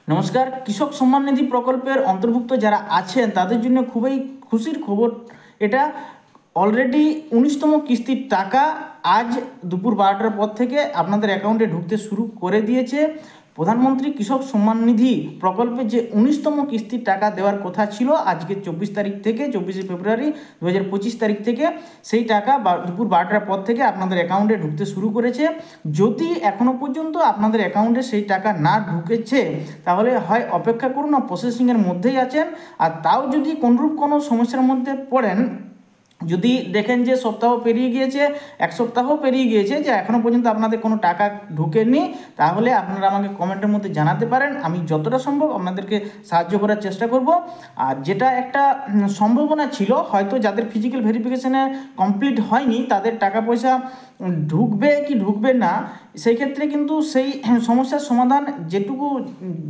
নমস্কার। কৃষক সম্মান নিধি প্রকল্পের অন্তর্ভুক্ত যারা আছেন তাদের জন্য খুবই খুশির খবর এটা। অলরেডি 19তম কিস্তির টাকা আজ দুপুর 12টার পর থেকে আপনাদের অ্যাকাউন্টে ঢুকতে শুরু করে দিয়েছে। প্রধানমন্ত্রী কৃষক সম্মান নিধি প্রকল্পে যে 19তম কিস্তির টাকা দেওয়ার কথা ছিল আজকে 24 তারিখ থেকে 24শে ফেব্রুয়ারি 2025 তারিখ থেকে সেই টাকা দুপুর 12টার পর থেকে আপনাদের অ্যাকাউন্টে ঢুকতে শুরু করেছে। যদি এখনও পর্যন্ত আপনাদের অ্যাকাউন্টে সেই টাকা না ঢুকেছে তাহলে হয় অপেক্ষা করুন না, প্রসেসিংয়ের মধ্যেই আছেন। আর তাও যদি কোনরূপ কোনো সমস্যার মধ্যে পড়েন, যদি দেখেন যে সপ্তাহ পেরিয়ে গিয়েছে, এক সপ্তাহ পেরিয়ে গিয়েছে, যে এখনও পর্যন্ত আপনাদের কোনো টাকা ঢুকেনি, তাহলে আপনারা আমাকে কমেন্টের মধ্যে জানাতে পারেন। আমি যতটা সম্ভব আপনাদেরকে সাহায্য করার চেষ্টা করব। আর যেটা একটা সম্ভাবনা ছিল, হয়তো যাদের ফিজিক্যাল ভেরিফিকেশানে কমপ্লিট হয়নি তাদের টাকা পয়সা ঢুকবে কি ঢুকবে না, সেই ক্ষেত্রে কিন্তু সেই সমস্যার সমাধান যেটুকু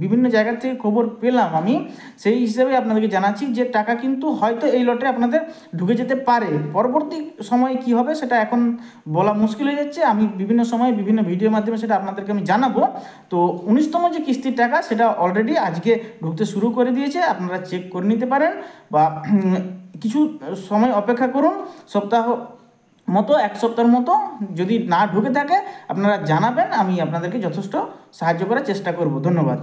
বিভিন্ন জায়গা থেকে খবর পেলাম আমি সেই হিসেবে আপনাদেরকে জানাচ্ছি যে টাকা কিন্তু হয়তো এই লটে আপনাদের ঢুকে যেতে পারে। পরবর্তী সময়ে কি হবে সেটা এখন বলা মুশকিল হয়ে যাচ্ছে। আমি বিভিন্ন সময় বিভিন্ন ভিডিওর মাধ্যমে সেটা আপনাদেরকে আমি জানাবো। তো 19তম যে কিস্তির টাকা সেটা অলরেডি আজকে ঢুকতে শুরু করে দিয়েছে, আপনারা চেক করে নিতে পারেন বা কিছু সময় অপেক্ষা করুন। এক সপ্তাহের মতো যদি না ঢুকে থাকে আপনারা জানাবেন, আমি আপনাদেরকে যথেষ্ট সাহায্য করার চেষ্টা করব। ধন্যবাদ।